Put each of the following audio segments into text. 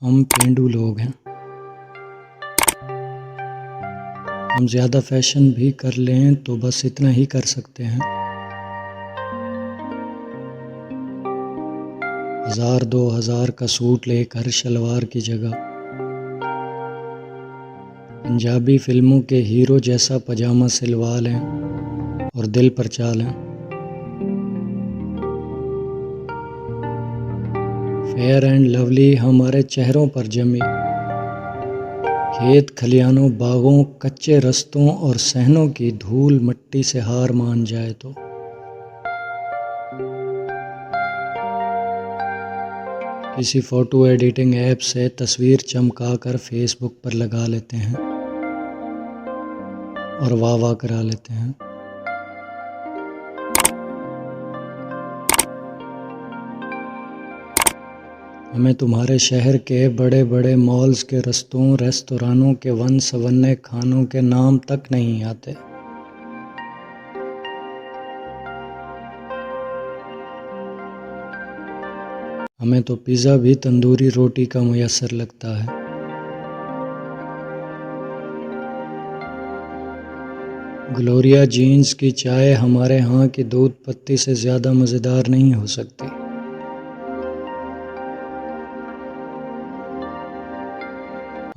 हम पेंडू लोग हैं। हम ज़्यादा फैशन भी कर लें तो बस इतना ही कर सकते हैं। 1000-2000 का सूट लेकर शलवार की जगह पंजाबी फिल्मों के हीरो जैसा पजामा सिलवा लें और दिल पर चा लें। फेयर एंड लवली हमारे चेहरों पर जमी, खेत खलियानों बागों कच्चे रस्तों और सहनों की धूल मट्टी से हार मान जाए तो किसी फ़ोटो एडिटिंग ऐप से तस्वीर चमका कर फेसबुक पर लगा लेते हैं और वाह वाह करा लेते हैं। हमें तुम्हारे शहर के बड़े बड़े मॉल्स के रस्तों रेस्तरानों के वन सवन्ने खानों के नाम तक नहीं आते। हमें तो पिज़्ज़ा भी तंदूरी रोटी का मुयस्सर लगता है। ग्लोरिया जीन्स की चाय हमारे यहाँ की दूध पत्ती से ज़्यादा मज़ेदार नहीं हो सकती।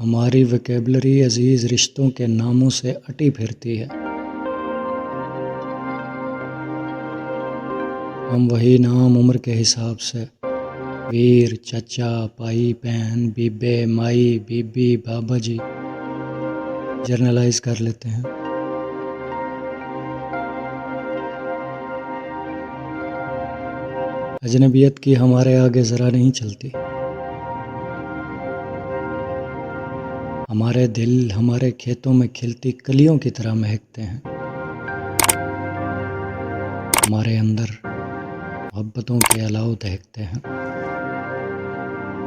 हमारी वोकैबुलरी अजीज़ रिश्तों के नामों से अटी फिरती है। हम वही नाम उम्र के हिसाब से वीर, चचा, पाई, बहन, बीबे, माई, बीबी, बाबा जी जर्नलाइज कर लेते हैं। अजनबियत की हमारे आगे ज़रा नहीं चलती। हमारे दिल हमारे खेतों में खिलती कलियों की तरह महकते हैं। हमारे अंदर मोहब्बतों के अलाव दहकते हैं।